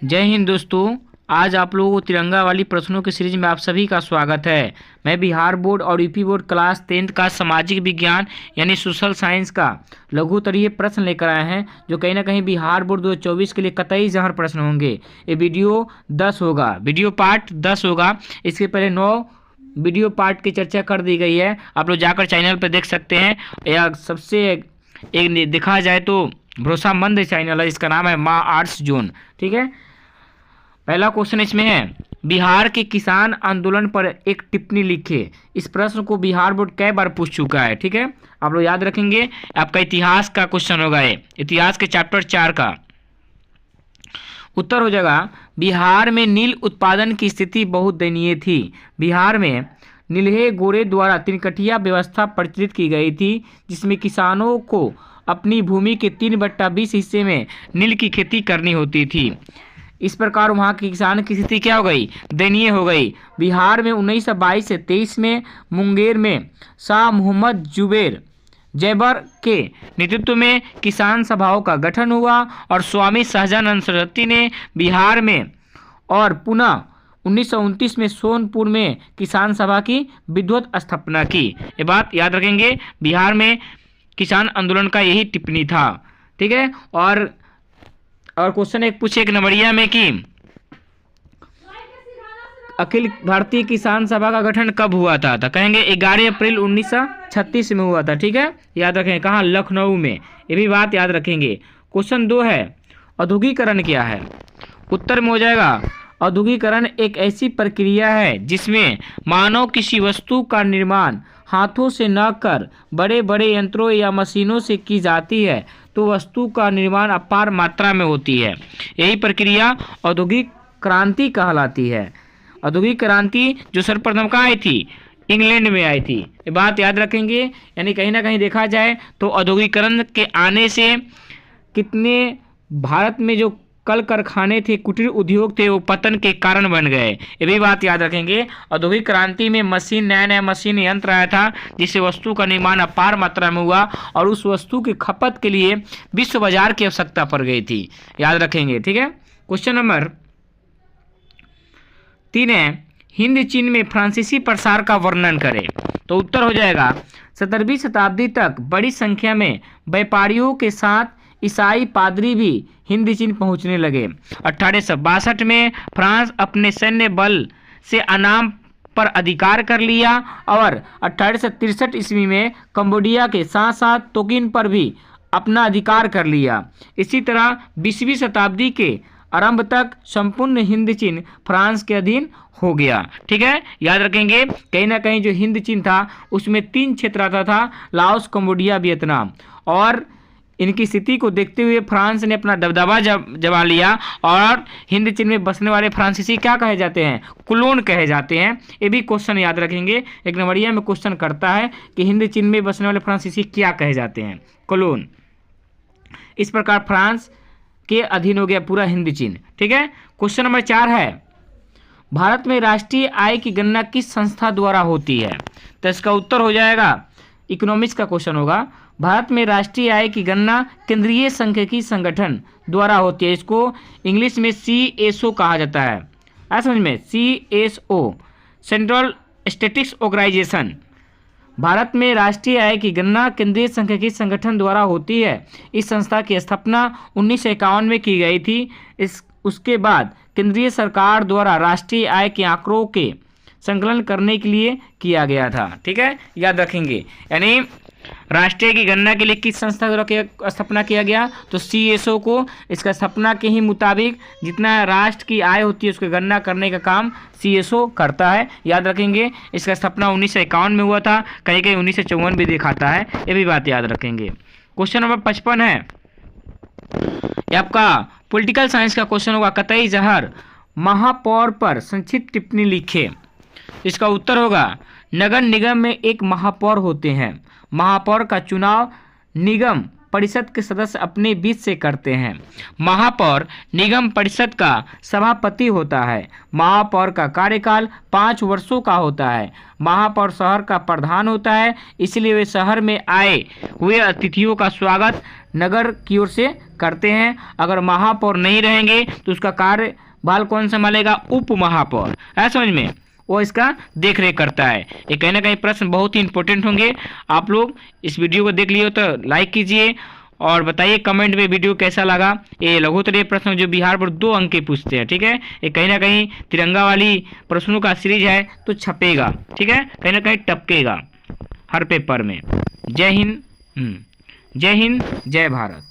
जय हिंद दोस्तों। आज आप लोगों को तिरंगा वाली प्रश्नों की सीरीज में आप सभी का स्वागत है। मैं बिहार बोर्ड और यूपी बोर्ड क्लास 10th का सामाजिक विज्ञान यानी सोशल साइंस का लघुत्तरीय प्रश्न लेकर आए हैं, जो कहीं ना कहीं बिहार बोर्ड 2024 के लिए कतई जहर प्रश्न होंगे। ये वीडियो 10 होगा, वीडियो पार्ट 10 होगा। इसके पहले 9 वीडियो पार्ट की चर्चा कर दी गई है, आप लोग जाकर चैनल पर देख सकते हैं। यह सबसे एक देखा जाए तो भरोसामंद चैनल है, इसका नाम है माँ आर्ट्स जोन। ठीक है, पहला क्वेश्चन इसमें है, बिहार के किसान आंदोलन पर एक टिप्पणी लिखे। इस प्रश्न को बिहार बोर्ड कई बार पूछ चुका है। ठीक है, आप लोग याद रखेंगे। आपका इतिहास का क्वेश्चन होगा, ये इतिहास के चैप्टर 4 का उत्तर हो जाएगा। बिहार में नील उत्पादन की स्थिति बहुत दयनीय थी। बिहार में नील्हे गोरे द्वारा तिनकटिया व्यवस्था प्रचलित की गई थी, जिसमें किसानों को अपनी भूमि के 3/20 हिस्से में नील की खेती करनी होती थी। इस प्रकार वहाँ के किसान की स्थिति क्या हो गई? दयनीय हो गई। बिहार में 1922 से 23 में मुंगेर में शाह मोहम्मद जुबेर जैबर के नेतृत्व में किसान सभाओं का गठन हुआ और स्वामी सहजानंद सरस्वती ने बिहार में और पुनः 1929 में सोनपुर में किसान सभा की विधिवत स्थापना की। ये बात याद रखेंगे, बिहार में किसान आंदोलन का यही टिप्पणी था। ठीक है, और क्वेश्चन एक पूछे एक नंबरिया में कि अखिल भारतीय किसान सभा का गठन कब हुआ था? तो कहेंगे 11 अप्रैल 1936 में हुआ था। ठीक है, याद रखेंगे, कहाँ? लखनऊ में। ये भी बात याद रखेंगे। क्वेश्चन 2 है, औद्योगिकरण क्या है? उत्तर में हो जाएगा, औद्योगिकरण एक ऐसी प्रक्रिया है जिसमें मानव किसी वस्तु का निर्माण हाथों से न कर बड़े बड़े यंत्रों या मशीनों से की जाती है, तो वस्तु का निर्माण अपार मात्रा में होती है। यही प्रक्रिया औद्योगिक क्रांति कहलाती है। औद्योगिक क्रांति जो सर्वप्रथम कहाँ आई थी? इंग्लैंड में आई थी। ये बात याद रखेंगे। यानी कहीं ना कहीं देखा जाए तो औद्योगिकरण के आने से कितने भारत में जो कल कारखाने थे, कुटीर उद्योग थे, वो पतन के कारण बन गए। ये भी बात याद रखेंगे। औद्योगिक क्रांति में मशीन, नया नया मशीन यंत्र आया था, जिससे वस्तु का निर्माण अपार मात्रा में हुआ और उस वस्तु की खपत के लिए विश्व बाजार की आवश्यकता पड़ गई थी। याद रखेंगे। ठीक है, क्वेश्चन नंबर 3 है, हिंद चीन में फ्रांसीसी प्रसार का वर्णन करें। तो उत्तर हो जाएगा, 17वीं शताब्दी तक बड़ी संख्या में व्यापारियों के साथ ईसाई पादरी भी हिंद चीन पहुंचने लगे। 1862 में फ्रांस अपने सैन्य बल से अनाम पर अधिकार कर लिया और 1863 ईस्वी में कंबोडिया के साथ साथ तोकिन पर भी अपना अधिकार कर लिया। इसी तरह 20वीं शताब्दी के आरंभ तक संपूर्ण हिंद चीन फ्रांस के अधीन हो गया। ठीक है, याद रखेंगे, कहीं ना कहीं जो हिंद चीन था उसमें 3 क्षेत्र आता था, लाओस, कंबोडिया, वियतनाम। और इनकी स्थिति को देखते हुए फ्रांस ने अपना दबदबा जमा लिया और हिंद चीन में बसने वाले फ्रांसीसी क्या कहे जाते हैं? कुलोन कहे जाते हैं। ये भी क्वेश्चन याद रखेंगे, एक नंबरिया में क्वेश्चन करता है कि हिंद चीन में बसने वाले फ्रांसीसी क्या कहे जाते हैं? कुलोन। इस प्रकार फ्रांस के अधीन हो गया पूरा हिंद चीन। ठीक है, क्वेश्चन नंबर 4 है, भारत में राष्ट्रीय आय की गणना किस संस्था द्वारा होती है? तो इसका उत्तर हो जाएगा, इकोनॉमिक्स का क्वेश्चन होगा। भारत में राष्ट्रीय आय की गणना केंद्रीय सांख्यिकी संगठन द्वारा होती है। इसको इंग्लिश में CSO कहा जाता है। ऐसा समझ में, CSO, central statistics organisation. Bharat में राष्ट्रीय आय की गणना केंद्रीय सांख्यिकी संगठन द्वारा होती है। इस संस्था की स्थापना 1951 में की गई थी। उसके बाद केंद्रीय सरकार द्वारा राष्ट्रीय आय के आंकड़ों के संकलन करने के लिए किया गया था। ठीक है, याद रखेंगे। यानी राष्ट्रीय की गणना के लिए किस संस्था द्वारा स्थापना किया गया? तो CSO को। इसका स्थापना के ही मुताबिक जितना राष्ट्र की आय होती है उसकी गणना करने का काम CSO करता है। याद रखेंगे, इसका स्थापना 1951 में हुआ था, कहीं कहीं 1954 भी दिखाता है। ये भी बात याद रखेंगे। क्वेश्चन नंबर 55 है, ये आपका पॉलिटिकल साइंस का क्वेश्चन होगा। कतई जहर महापौर पर संक्षिप्त टिप्पणी लिखे। इसका उत्तर होगा, नगर निगम में एक महापौर होते हैं। महापौर का चुनाव निगम परिषद के सदस्य अपने बीच से करते हैं। महापौर निगम परिषद का सभापति होता है। महापौर का कार्यकाल 5 वर्षों का होता है। महापौर शहर का प्रधान होता है, इसलिए वे शहर में आए हुए अतिथियों का स्वागत नगर की ओर से करते हैं। अगर महापौर नहीं रहेंगे तो उसका कार्यभार कौन संभालेगा? उप महापौर। है समझ में? वो इसका देख रेख करता है। ये कहीं ना कहीं प्रश्न बहुत ही इंपॉर्टेंट होंगे। आप लोग इस वीडियो को देख लिए तो लाइक कीजिए और बताइए कमेंट में वीडियो कैसा लगा। ये लघुत्तरीय प्रश्न जो बिहार बोर्ड 2 अंक के पूछते हैं, ठीक है। ये कहीं ना कहीं तिरंगा वाली प्रश्नों का सीरीज है तो छपेगा, ठीक है, कहीं ना कहीं टपकेगा हर पेपर में। जय हिंद, जय हिंद, जय भारत।